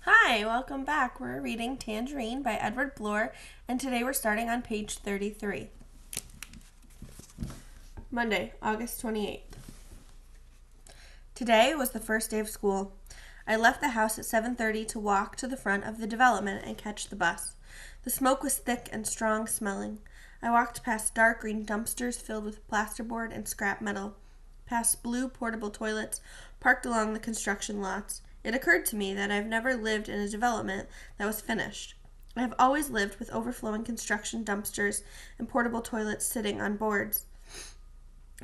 Hi, welcome back. We're reading Tangerine by Edward Bloor, and today we're starting on page 33. Monday, August 28th. Today was the first day of school. I left the house at 7:30 to walk to the front of the development and catch the bus. The smoke was thick and strong smelling. I walked past dark green dumpsters filled with plasterboard and scrap metal, past blue portable toilets parked along the construction lots. It occurred to me that I've never lived in a development that was finished. I have always lived with overflowing construction dumpsters and portable toilets sitting on boards.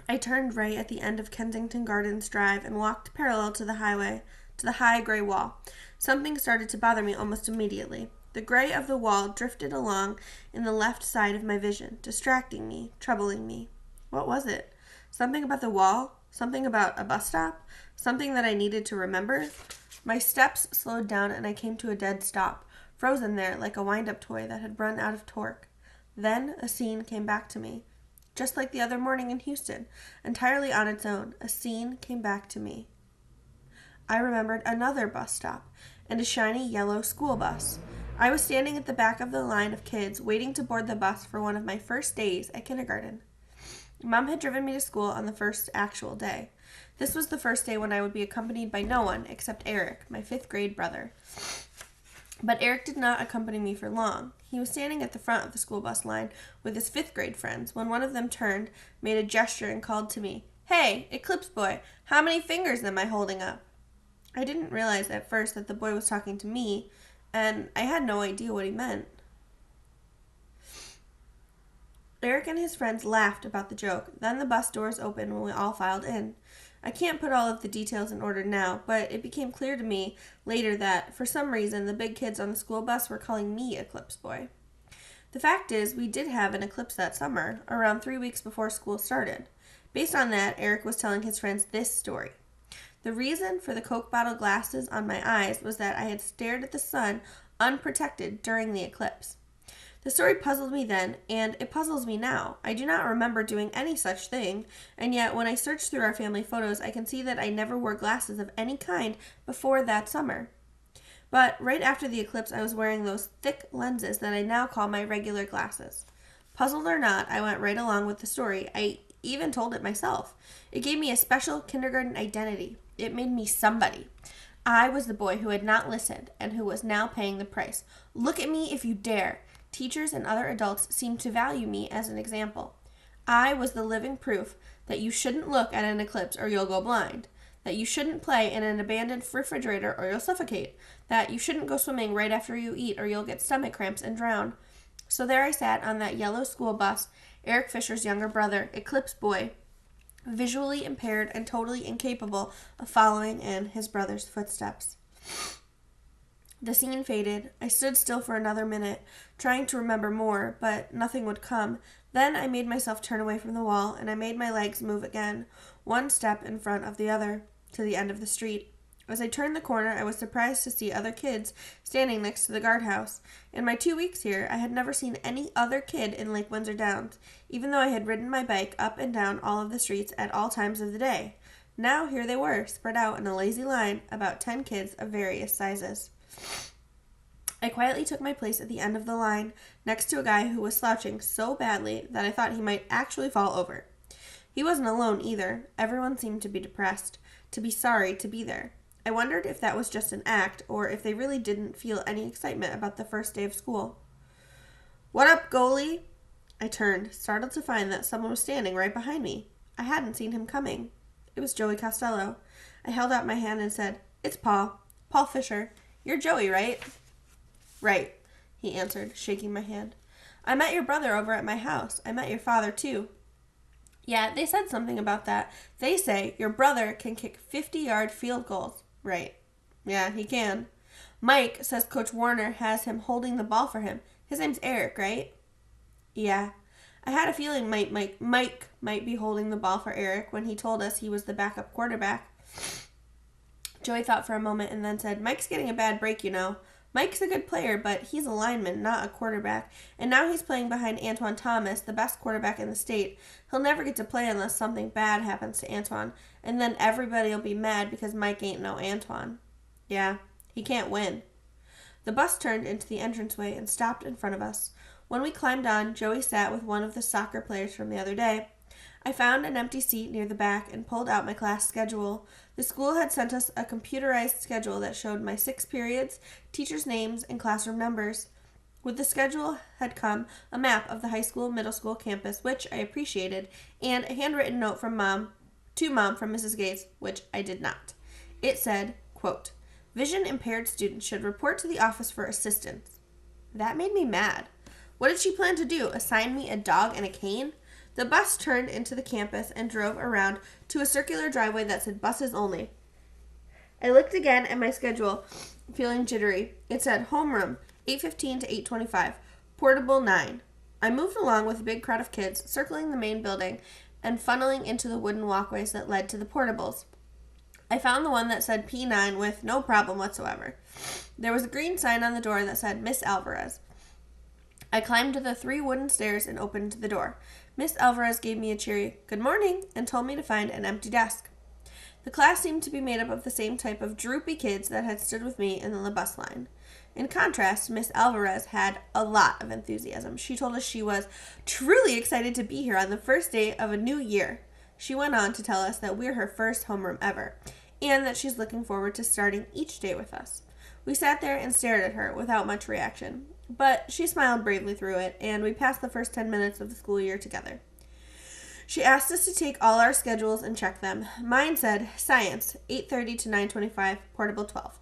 I turned right at the end of Kensington Gardens Drive and walked parallel to the highway, to the high gray wall. Something started to bother me almost immediately. The gray of the wall drifted along in the left side of my vision, distracting me, troubling me. What was it? Something about the wall? Something about a bus stop? Something that I needed to remember? My steps slowed down and I came to a dead stop, frozen there like a wind-up toy that had run out of torque. Then a scene came back to me. Just like the other morning in Houston, entirely on its own, a scene came back to me. I remembered another bus stop and a shiny yellow school bus. I was standing at the back of the line of kids waiting to board the bus for one of my first days at kindergarten. Mom had driven me to school on the first actual day. This was the first day when I would be accompanied by no one except Eric, my 5th grade brother. But Eric did not accompany me for long. He was standing at the front of the school bus line with his 5th grade friends when one of them turned, made a gesture, and called to me, "Hey, Eclipse boy, how many fingers am I holding up?" I didn't realize at first that the boy was talking to me, and I had no idea what he meant. Eric and his friends laughed about the joke. Then the bus doors opened when we all filed in. I can't put all of the details in order now, but it became clear to me later that, for some reason, the big kids on the school bus were calling me Eclipse Boy. The fact is, we did have an eclipse that summer, around 3 weeks before school started. Based on that, Eric was telling his friends this story. The reason for the Coke bottle glasses on my eyes was that I had stared at the sun unprotected during the eclipse. The story puzzled me then, and it puzzles me now. I do not remember doing any such thing, and yet when I search through our family photos, I can see that I never wore glasses of any kind before that summer. But right after the eclipse, I was wearing those thick lenses that I now call my regular glasses. Puzzled or not, I went right along with the story. I even told it myself. It gave me a special kindergarten identity. It made me somebody. I was the boy who had not listened and who was now paying the price. Look at me if you dare. Teachers and other adults seemed to value me as an example. I was the living proof that you shouldn't look at an eclipse or you'll go blind, that you shouldn't play in an abandoned refrigerator or you'll suffocate, that you shouldn't go swimming right after you eat or you'll get stomach cramps and drown. So there I sat on that yellow school bus, Eric Fisher's younger brother, Eclipse Boy, visually impaired and totally incapable of following in his brother's footsteps. The scene faded. I stood still for another minute, trying to remember more, but nothing would come. Then I made myself turn away from the wall, and I made my legs move again, one step in front of the other, to the end of the street. As I turned the corner, I was surprised to see other kids standing next to the guardhouse. In my 2 weeks here, I had never seen any other kid in Lake Windsor Downs, even though I had ridden my bike up and down all of the streets at all times of the day. Now here they were, spread out in a lazy line, about 10 kids of various sizes. I quietly took my place at the end of the line, next to a guy who was slouching so badly that I thought he might actually fall over. He wasn't alone either. Everyone seemed to be depressed, to be sorry to be there. I wondered if that was just an act, or if they really didn't feel any excitement about the first day of school. "What up, goalie?" I turned, startled to find that someone was standing right behind me. I hadn't seen him coming. It was Joey Costello. I held out my hand and said, "It's Paul Fisher. You're Joey, right?" "Right," he answered, shaking my hand. "I met your brother over at my house. I met your father, too." "Yeah, they said something about that. They say your brother can kick 50-yard field goals." "Right. Yeah, he can." "Mike says Coach Warner has him holding the ball for him. His name's Eric, right?" "Yeah." I had a feeling Mike might be holding the ball for Eric when he told us he was the backup quarterback. Joey thought for a moment and then said, "Mike's getting a bad break, you know. Mike's a good player, but he's a lineman, not a quarterback. And now he's playing behind Antoine Thomas, the best quarterback in the state. He'll never get to play unless something bad happens to Antoine. And then everybody will be mad because Mike ain't no Antoine." "Yeah, he can't win." The bus turned into the entranceway and stopped in front of us. When we climbed on, Joey sat with one of the soccer players from the other day. I found an empty seat near the back and pulled out my class schedule. The school had sent us a computerized schedule that showed my 6 periods, teachers' names, and classroom numbers. With the schedule had come a map of the high school, middle school campus, which I appreciated, and a handwritten note from Mom from Mrs. Gates, which I did not. It said, quote, "Vision-impaired students should report to the office for assistance." That made me mad. What did she plan to do? Assign me a dog and a cane? The bus turned into the campus and drove around to a circular driveway that said buses only. I looked again at my schedule, feeling jittery. It said Homeroom, 8:15 to 8:25, Portable 9. I moved along with a big crowd of kids, circling the main building and funneling into the wooden walkways that led to the portables. I found the one that said P9 with no problem whatsoever. There was a green sign on the door that said Miss Alvarez. I climbed the 3 wooden stairs and opened the door. Miss Alvarez gave me a cheery "Good morning" and told me to find an empty desk. The class seemed to be made up of the same type of droopy kids that had stood with me in the bus line. In contrast, Miss Alvarez had a lot of enthusiasm. She told us she was truly excited to be here on the first day of a new year. She went on to tell us that we're her first homeroom ever, and that she's looking forward to starting each day with us. We sat there and stared at her without much reaction, but she smiled bravely through it, and we passed the first 10 minutes of the school year together. She asked us to take all our schedules and check them. Mine said Science, 8:30 to 9:25, Portable 12.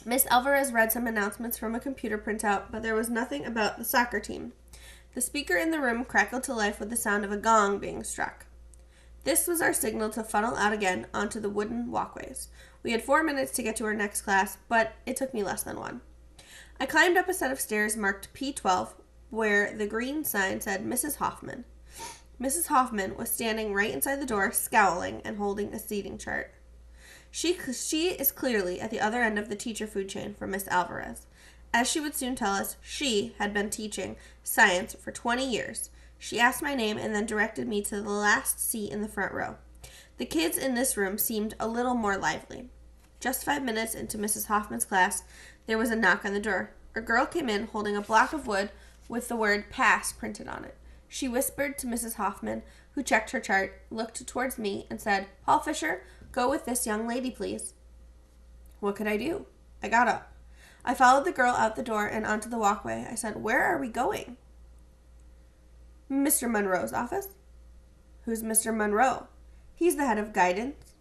Miss Alvarez read some announcements from a computer printout, but there was nothing about the soccer team. The speaker in the room crackled to life with the sound of a gong being struck. This was our signal to funnel out again onto the wooden walkways. We had 4 minutes to get to our next class, but it took me less than 1. I climbed up a set of stairs marked P12, where the green sign said Mrs. Hoffman. Mrs. Hoffman was standing right inside the door, scowling and holding a seating chart. She is clearly at the other end of the teacher food chain for Miss Alvarez. As she would soon tell us, she had been teaching science for 20 years. She asked my name and then directed me to the last seat in the front row. The kids in this room seemed a little more lively. Just 5 minutes into Mrs. Hoffman's class, there was a knock on the door. A girl came in holding a block of wood with the word "pass" printed on it. She whispered to Mrs. Hoffman, who checked her chart, looked towards me, and said, "Paul Fisher, go with this young lady, please." What could I do? I got up. I followed the girl out the door and onto the walkway. I said, "Where are we going?" "Mr. Monroe's office." "Who's Mr. Monroe?" "He's the head of guidance."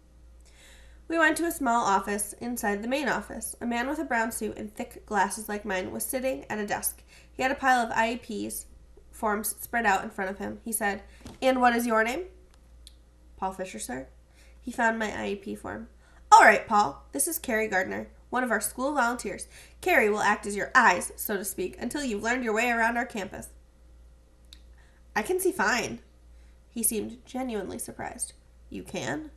We went to a small office inside the main office. A man with a brown suit and thick glasses like mine was sitting at a desk. He had a pile of IEPs forms spread out in front of him. He said, "And what is your name?" "Paul Fisher, sir." He found my IEP form. "All right, Paul. This is Carrie Gardner, one of our school volunteers. Carrie will act as your eyes, so to speak, until you've learned your way around our campus." "I can see fine." He seemed genuinely surprised. "You can?"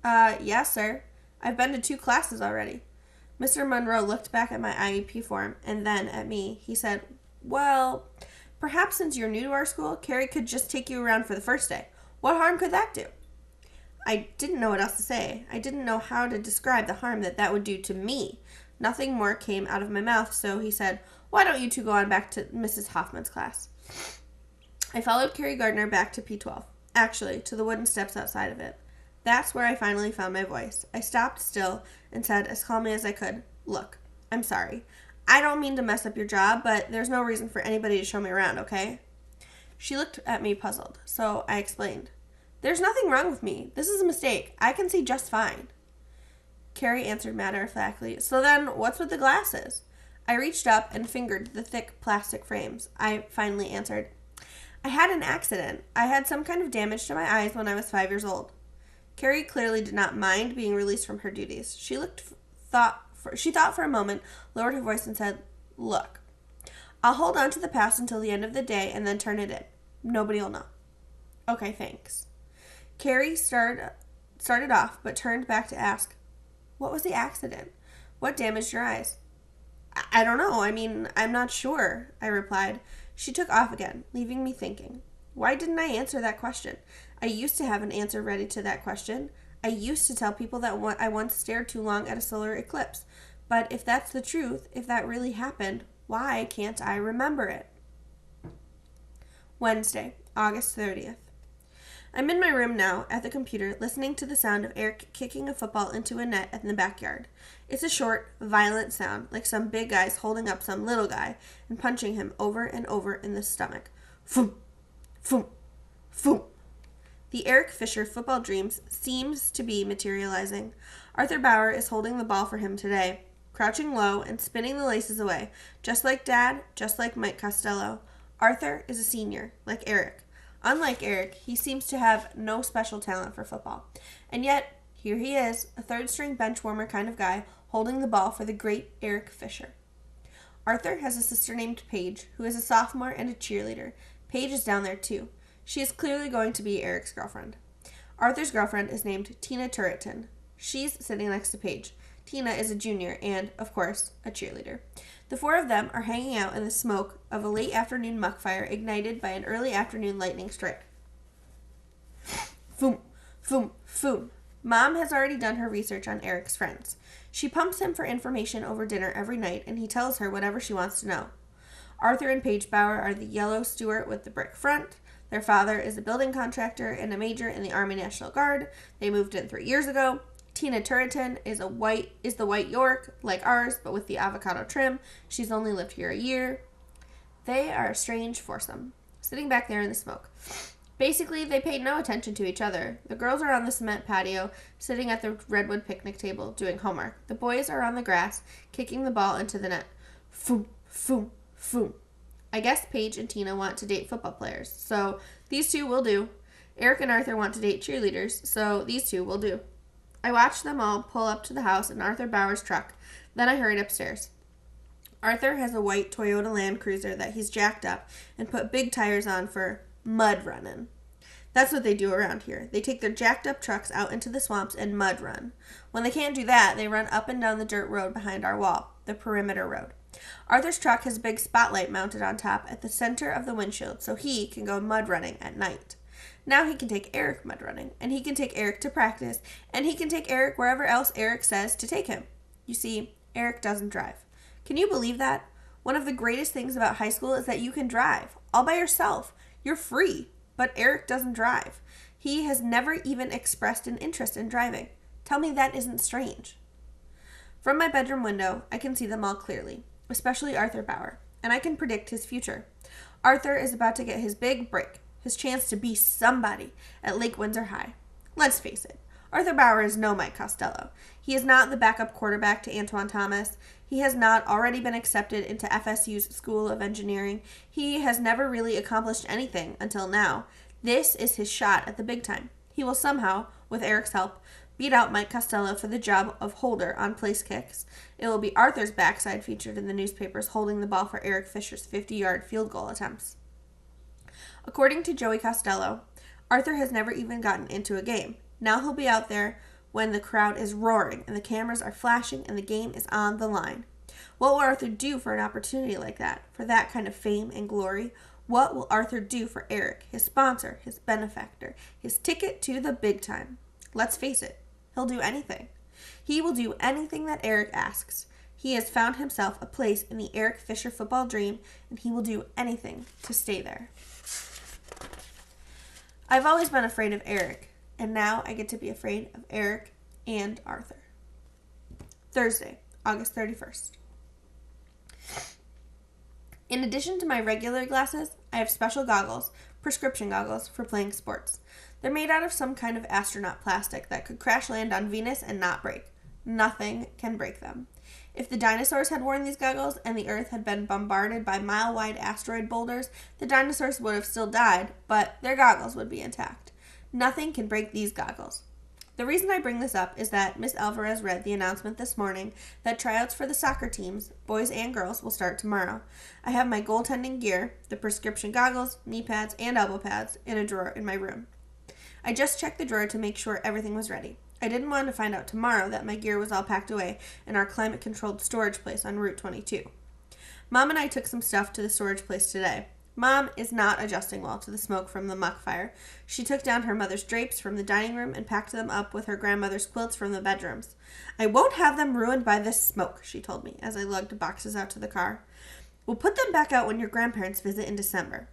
Yes, sir. I've been to 2 classes already." Mr. Monroe looked back at my IEP form and then at me. He said, "Well, perhaps since you're new to our school, Carrie could just take you around for the first day. What harm could that do?" I didn't know what else to say. I didn't know how to describe the harm that would do to me. Nothing more came out of my mouth, so he said, "Why don't you 2 go on back to Mrs. Hoffman's class?" I followed Carrie Gardner back to P12. Actually, to the wooden steps outside of it. That's where I finally found my voice. I stopped still and said as calmly as I could, "Look, I'm sorry. I don't mean to mess up your job, but there's no reason for anybody to show me around, okay?" She looked at me puzzled, so I explained. "There's nothing wrong with me. This is a mistake. I can see just fine." Carrie answered matter-of-factly, "So then, what's with the glasses?" I reached up and fingered the thick plastic frames. I finally answered, "I had an accident. I had some kind of damage to my eyes when I was 5 years old." Carrie clearly did not mind being released from her duties. She thought for a moment, lowered her voice, and said, "Look, I'll hold on to the pass until the end of the day and then turn it in. Nobody'll know." "Okay, thanks." Carrie started off, but turned back to ask, "What was the accident? What damaged your eyes?" I don't know. I'm not sure," I replied. She took off again, leaving me thinking. Why didn't I answer that question? I used to have an answer ready to that question. I used to tell people that I once stared too long at a solar eclipse. But if that's the truth, if that really happened, why can't I remember it? Wednesday, August 30th. I'm in my room now, at the computer, listening to the sound of Eric kicking a football into a net in the backyard. It's a short, violent sound, like some big guy's holding up some little guy and punching him over and over in the stomach. Foom, foom, foom. The Eric Fisher football dreams seems to be materializing. Arthur Bauer is holding the ball for him today, crouching low and spinning the laces away, just like Dad, just like Mike Costello. Arthur is a senior, like Eric. Unlike Eric, he seems to have no special talent for football. And yet, here he is, a third-string bench warmer kind of guy, holding the ball for the great Eric Fisher. Arthur has a sister named Paige, who is a sophomore and a cheerleader. Paige is down there too. She is clearly going to be Eric's girlfriend. Arthur's girlfriend is named Tina Turreton. She's sitting next to Paige. Tina is a junior and, of course, a cheerleader. The four of them are hanging out in the smoke of a late afternoon muck fire ignited by an early afternoon lightning strike. Foom, foom, foom. Mom has already done her research on Eric's friends. She pumps him for information over dinner every night, and he tells her whatever she wants to know. Arthur and Paige Bauer are the yellow Stuart with the brick front. Their father is a building contractor and a major in the Army National Guard. They moved in 3 years ago. Tina Turreton is the white York, like ours, but with the avocado trim. She's only lived here a year. They are a strange foursome, sitting back there in the smoke. Basically, they pay no attention to each other. The girls are on the cement patio, sitting at the redwood picnic table, doing homework. The boys are on the grass, kicking the ball into the net. Foom, foom, foom. I guess Paige and Tina want to date football players, so these two will do. Eric and Arthur want to date cheerleaders, so these two will do. I watched them all pull up to the house in Arthur Bauer's truck. Then I hurried upstairs. Arthur has a white Toyota Land Cruiser that he's jacked up and put big tires on for mud running. That's what they do around here. They take their jacked up trucks out into the swamps and mud run. When they can't do that, they run up and down the dirt road behind our wall, the perimeter road. Arthur's truck has a big spotlight mounted on top at the center of the windshield so he can go mud running at night. Now he can take Eric mud running, and he can take Eric to practice, and he can take Eric wherever else Eric says to take him. You see, Eric doesn't drive. Can you believe that? One of the greatest things about high school is that you can drive, all by yourself. You're free, but Eric doesn't drive. He has never even expressed an interest in driving. Tell me that isn't strange. From my bedroom window, I can see them all clearly, especially Arthur Bauer, and I can predict his future. Arthur is about to get his big break. His chance to be somebody at Lake Windsor High. Let's face it, Arthur Bauer is no Mike Costello. He is not the backup quarterback to Antoine Thomas. He has not already been accepted into FSU's School of Engineering. He has never really accomplished anything until now. This is his shot at the big time. He will somehow, with Eric's help, beat out Mike Costello for the job of holder on place kicks. It will be Arthur's backside featured in the newspapers holding the ball for Eric Fisher's 50-yard field goal attempts. According to Joey Costello, Arthur has never even gotten into a game. Now he'll be out there when the crowd is roaring and the cameras are flashing and the game is on the line. What will Arthur do for an opportunity like that, for that kind of fame and glory? What will Arthur do for Eric, his sponsor, his benefactor, his ticket to the big time? Let's face it, he'll do anything. He will do anything that Eric asks. He has found himself a place in the Eric Fisher football dream, and he will do anything to stay there. I've always been afraid of Eric, and now I get to be afraid of Eric and Arthur. Thursday, August 31st. In addition to my regular glasses, I have special goggles, prescription goggles, for playing sports. They're made out of some kind of astronaut plastic that could crash land on Venus and not break. Nothing can break them. If the dinosaurs had worn these goggles and the Earth had been bombarded by mile-wide asteroid boulders, the dinosaurs would have still died, but their goggles would be intact. Nothing can break these goggles. The reason I bring this up is that Miss Alvarez read the announcement this morning that tryouts for the soccer teams, boys and girls, will start tomorrow. I have my goaltending gear, the prescription goggles, knee pads, and elbow pads in a drawer in my room. I just checked the drawer to make sure everything was ready. I didn't want to find out tomorrow that my gear was all packed away in our climate-controlled storage place on Route 22. Mom and I took some stuff to the storage place today. Mom is not adjusting well to the smoke from the muck fire. She took down her mother's drapes from the dining room and packed them up with her grandmother's quilts from the bedrooms. "I won't have them ruined by this smoke," she told me as I lugged boxes out to the car. "We'll put them back out when your grandparents visit in December."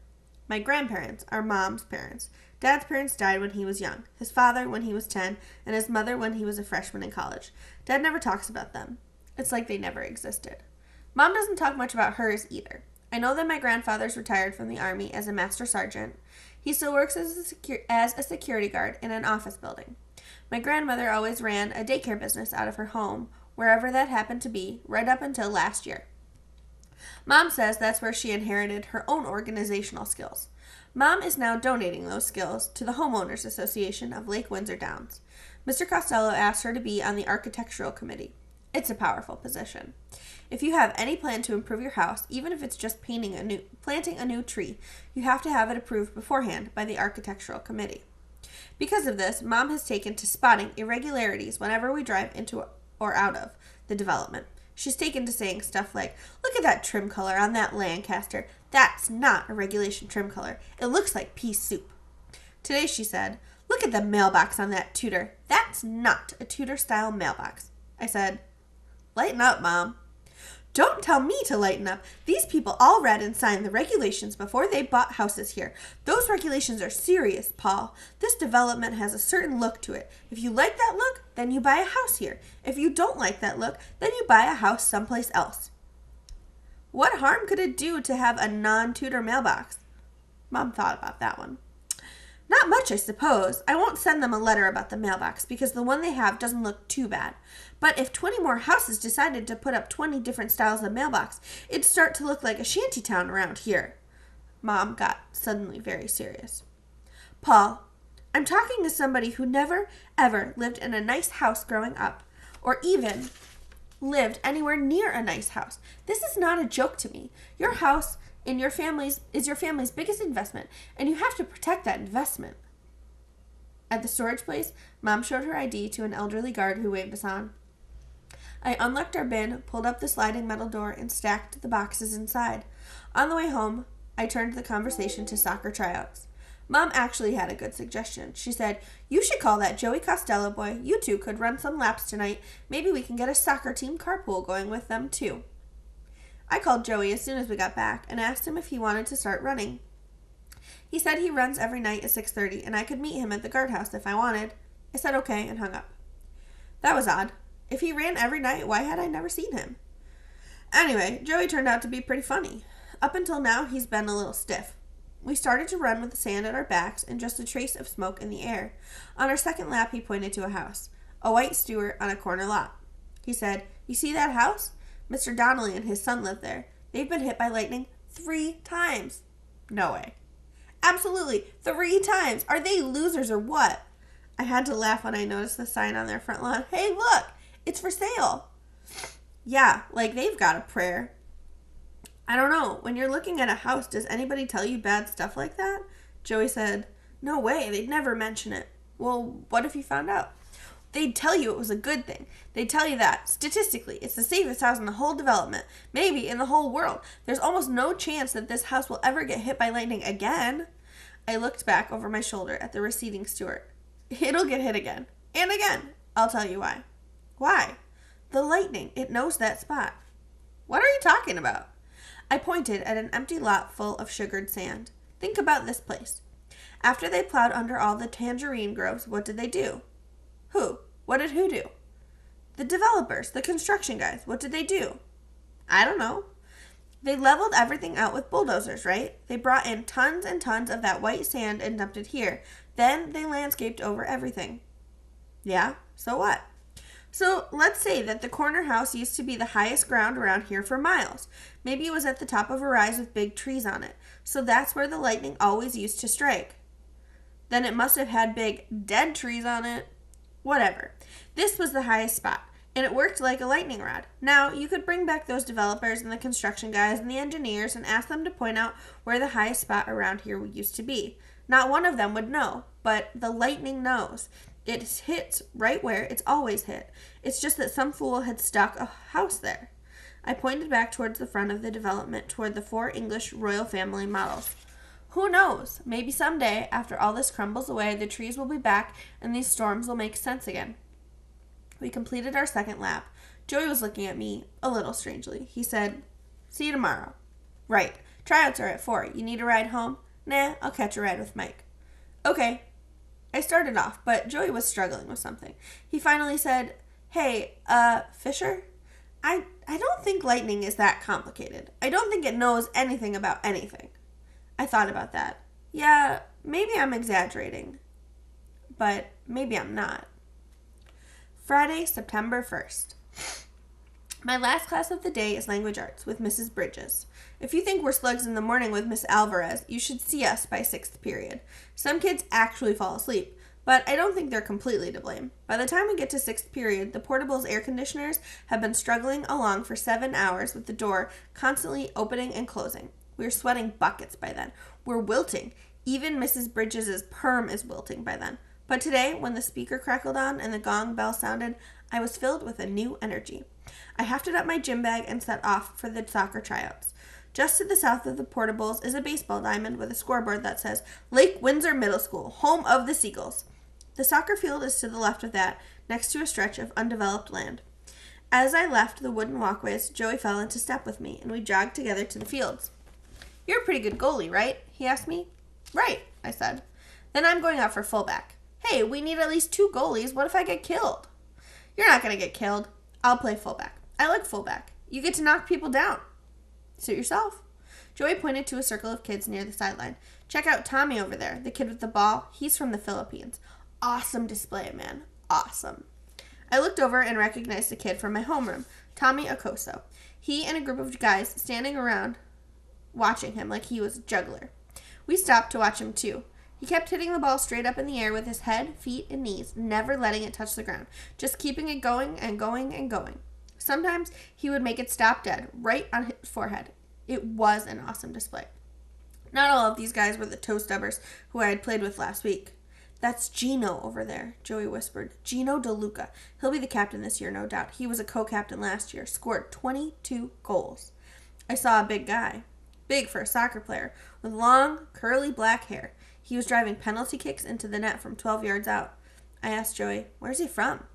My grandparents are Mom's parents. Dad's parents died when he was young, his father when he was 10, and his mother when he was a freshman in college. Dad never talks about them. It's like they never existed. Mom doesn't talk much about hers either. I know that my grandfather's retired from the Army as a master sergeant. He still works as a security guard in an office building. My grandmother always ran a daycare business out of her home, wherever that happened to be, right up until last year. Mom says that's where she inherited her own organizational skills. Mom is now donating those skills to the Homeowners Association of Lake Windsor Downs. Mr. Costello asked her to be on the architectural committee. It's a powerful position. If you have any plan to improve your house, even if it's just planting a new tree, you have to have it approved beforehand by the architectural committee. Because of this, Mom has taken to spotting irregularities whenever we drive into or out of the development. She's taken to saying stuff like, "Look at that trim color on that Lancaster. That's not a regulation trim color. It looks like pea soup." Today she said, "Look at the mailbox on that Tudor. That's not a Tudor-style mailbox." I said, "Lighten up, Mom." "Don't tell me to lighten up. These people all read and signed the regulations before they bought houses here. Those regulations are serious, Paul. This development has a certain look to it. If you like that look, then you buy a house here. If you don't like that look, then you buy a house someplace else." What harm could it do to have a non-Tudor mailbox? Mom thought about that one. "Not much, I suppose. I won't send them a letter about the mailbox because the one they have doesn't look too bad. But if 20 more houses decided to put up 20 different styles of mailbox, it'd start to look like a shantytown around here." Mom got suddenly very serious. "Paul, I'm talking to somebody who never, ever lived in a nice house growing up, or even lived anywhere near a nice house. This is not a joke to me. Your house is your family's biggest investment, and you have to protect that investment." At the storage place, Mom showed her ID to an elderly guard who waved us on. I unlocked our bin, pulled up the sliding metal door, and stacked the boxes inside. On the way home, I turned the conversation to soccer tryouts. Mom actually had a good suggestion. She said, "You should call that Joey Costello boy. You two could run some laps tonight. Maybe we can get a soccer team carpool going with them, too." I called Joey as soon as we got back and asked him if he wanted to start running. He said he runs every night at 6:30 and I could meet him at the guardhouse if I wanted. I said okay and hung up. That was odd. If he ran every night, why had I never seen him? Anyway, Joey turned out to be pretty funny. Up until now, he's been a little stiff. We started to run with the sand at our backs and just a trace of smoke in the air. On our second lap, he pointed to a house, a white Stewart on a corner lot. He said, "You see that house? Mr. Donnelly and his son live there. They've been hit by lightning 3 times. No way. Absolutely, 3 times. Are they losers or what? I had to laugh when I noticed the sign on their front lawn. Hey, look, it's for sale. Yeah, like they've got a prayer. I don't know. When you're looking at a house, does anybody tell you bad stuff like that? Joey said, no way, they'd never mention it. Well, what if you found out? They'd tell you it was a good thing. They'd tell you that, statistically, it's the safest house in the whole development, maybe in the whole world. There's almost no chance that this house will ever get hit by lightning again. I looked back over my shoulder at the receding Stewart. It'll get hit again. And again. I'll tell you why. Why? The lightning. It knows that spot. What are you talking about? I pointed at an empty lot full of sugared sand. Think about this place. After they plowed under all the tangerine groves, what did they do? Who? What did who do? The developers, the construction guys. What did they do? I don't know. They leveled everything out with bulldozers, right? They brought in tons and tons of that white sand and dumped it here. Then they landscaped over everything. Yeah, so what? So let's say that the corner house used to be the highest ground around here for miles. Maybe it was at the top of a rise with big trees on it. So that's where the lightning always used to strike. Then it must have had big dead trees on it. Whatever. This was the highest spot, and it worked like a lightning rod. Now, you could bring back those developers and the construction guys and the engineers and ask them to point out where the highest spot around here used to be. Not one of them would know, but the lightning knows. It hits right where it's always hit. It's just that some fool had stuck a house there. I pointed back towards the front of the development toward the 4 English royal family models. Who knows? Maybe someday, after all this crumbles away, the trees will be back and these storms will make sense again. We completed our second lap. Joey was looking at me a little strangely. He said, "See you tomorrow." "Right. Tryouts are at 4. You need a ride home?" "Nah, I'll catch a ride with Mike." "Okay." I started off, but Joey was struggling with something. He finally said, "Hey, Fisher? I don't think lightning is that complicated. I don't think it knows anything about anything." I thought about that. Yeah, maybe I'm exaggerating, but maybe I'm not. Friday, September 1st. My last class of the day is language arts with Mrs. Bridges. If you think we're slugs in the morning with Miss Alvarez, you should see us by 6th period. Some kids actually fall asleep, but I don't think they're completely to blame. By the time we get to 6th period, the portable's air conditioners have been struggling along for 7 hours with the door constantly opening and closing. We're sweating buckets by then. We're wilting. Even Mrs. Bridges' perm is wilting by then. But today, when the speaker crackled on and the gong bell sounded, I was filled with a new energy. I hefted up my gym bag and set off for the soccer tryouts. Just to the south of the portables is a baseball diamond with a scoreboard that says, "Lake Windsor Middle School, home of the Seagulls." The soccer field is to the left of that, next to a stretch of undeveloped land. As I left the wooden walkways, Joey fell into step with me, and we jogged together to the fields. "You're a pretty good goalie, right?" he asked me. "Right," I said. "Then I'm going out for fullback." "Hey, we need at least 2 goalies. What if I get killed?" "You're not going to get killed. I'll play fullback. I like fullback. You get to knock people down." "Suit yourself." Joey pointed to a circle of kids near the sideline. "Check out Tommy over there, the kid with the ball. He's from the Philippines. Awesome display, man. Awesome." I looked over and recognized the kid from my homeroom, Tommy Acoso. He and a group of guys standing around watching him like he was a juggler. We stopped to watch him too. He kept hitting the ball straight up in the air with his head, feet, and knees, never letting it touch the ground, just keeping it going and going and going. Sometimes he would make it stop dead, right on his forehead. It was an awesome display. Not all of these guys were the toe stubbers who I had played with last week. "That's Gino over there," Joey whispered. "Gino DeLuca. He'll be the captain this year, no doubt. He was a co-captain last year, scored 22 goals. I saw a big guy. Big for a soccer player, with long, curly black hair. He was driving penalty kicks into the net from 12 yards out. I asked Joey, "Where's he from?"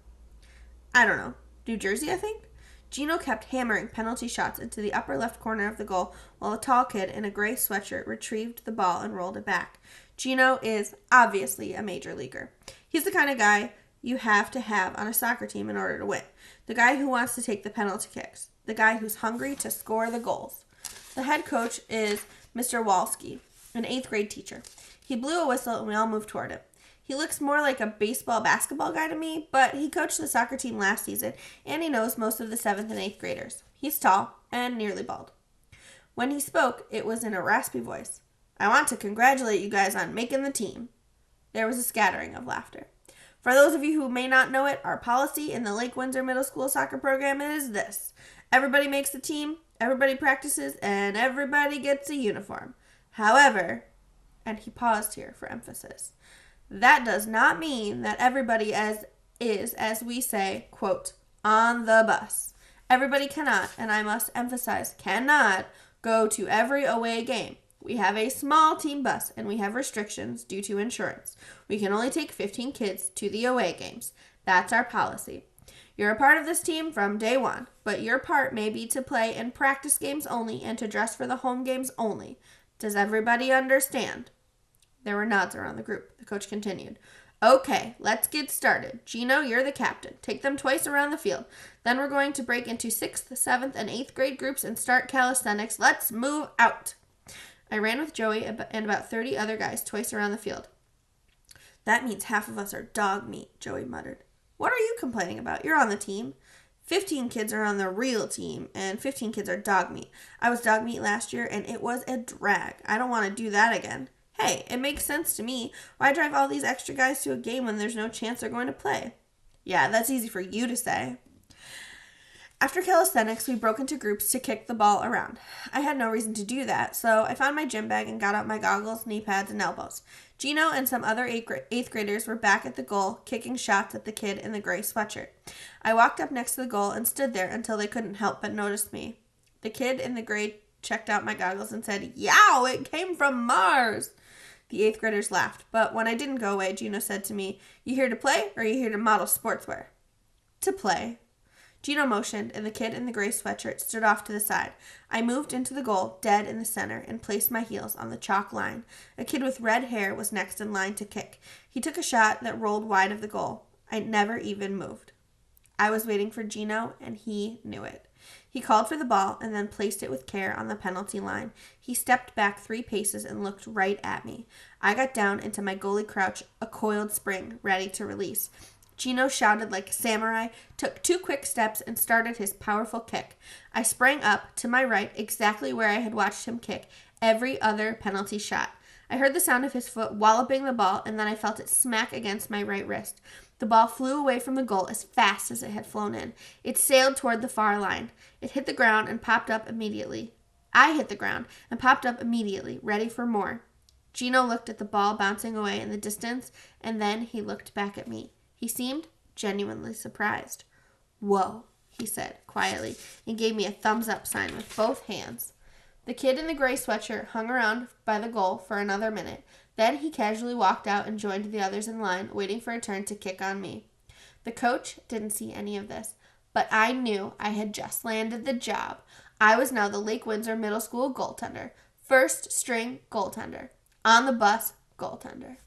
"I don't know. New Jersey, I think?" Gino kept hammering penalty shots into the upper left corner of the goal while a tall kid in a gray sweatshirt retrieved the ball and rolled it back. Gino is obviously a major leaguer. He's the kind of guy you have to have on a soccer team in order to win. The guy who wants to take the penalty kicks. The guy who's hungry to score the goals. The head coach is Mr. Walski, an 8th grade teacher. He blew a whistle and we all moved toward him. He looks more like a basketball guy to me, but he coached the soccer team last season, and he knows most of the 7th and 8th graders. He's tall and nearly bald. When he spoke, it was in a raspy voice. "I want to congratulate you guys on making the team." There was a scattering of laughter. "For those of you who may not know it, our policy in the Lake Windsor Middle School soccer program is this. Everybody makes the team, everybody practices, and everybody gets a uniform. However," and he paused here for emphasis, "that does not mean that everybody is, as we say, quote, on the bus. Everybody cannot, and I must emphasize, cannot, go to every away game. We have a small team bus, and we have restrictions due to insurance. We can only take 15 kids to the away games. That's our policy. You're a part of this team from day one, but your part may be to play in practice games only and to dress for the home games only. Does everybody understand?" There were nods around the group. The coach continued. "Okay, let's get started. Gino, you're the captain. Take them twice around the field. Then we're going to break into 6th, 7th, and 8th grade groups and start calisthenics. Let's move out." I ran with Joey and about 30 other guys twice around the field. "That means half of us are dog meat," Joey muttered. "What are you complaining about? You're on the team. 15 kids are on the real team, and 15 kids are dog meat. I was dog meat last year, and it was a drag. I don't want to do that again. Hey, it makes sense to me. Why drive all these extra guys to a game when there's no chance they're going to play?" "Yeah, that's easy for you to say." After calisthenics, we broke into groups to kick the ball around. I had no reason to do that, so I found my gym bag and got out my goggles, knee pads, and elbows. Gino and some other eighth graders were back at the goal, kicking shots at the kid in the gray sweatshirt. I walked up next to the goal and stood there until they couldn't help but notice me. The kid in the gray checked out my goggles and said, "Yow, it came from Mars." The eighth graders laughed, but when I didn't go away, Gino said to me, "You here to play, or are you here to model sportswear?" "To play." Gino motioned, and the kid in the gray sweatshirt stood off to the side. I moved into the goal, dead in the center, and placed my heels on the chalk line. A kid with red hair was next in line to kick. He took a shot that rolled wide of the goal. I never even moved. I was waiting for Gino, and he knew it. He called for the ball and then placed it with care on the penalty line. He stepped back 3 paces and looked right at me. I got down into my goalie crouch, a coiled spring, ready to release. Gino shouted like a samurai, took 2 quick steps, and started his powerful kick. I sprang up to my right, exactly where I had watched him kick every other penalty shot. I heard the sound of his foot walloping the ball, and then I felt it smack against my right wrist. The ball flew away from the goal as fast as it had flown in. It sailed toward the far line. It hit the ground and popped up immediately. I hit the ground and popped up immediately, ready for more. Gino looked at the ball bouncing away in the distance, and then he looked back at me. He seemed genuinely surprised. "Whoa," he said quietly, and gave me a thumbs-up sign with both hands. The kid in the gray sweatshirt hung around by the goal for another minute. Then he casually walked out and joined the others in line, waiting for a turn to kick on me. The coach didn't see any of this, but I knew I had just landed the job. I was now the Lake Windsor Middle School goaltender. First string goaltender. On the bus goaltender.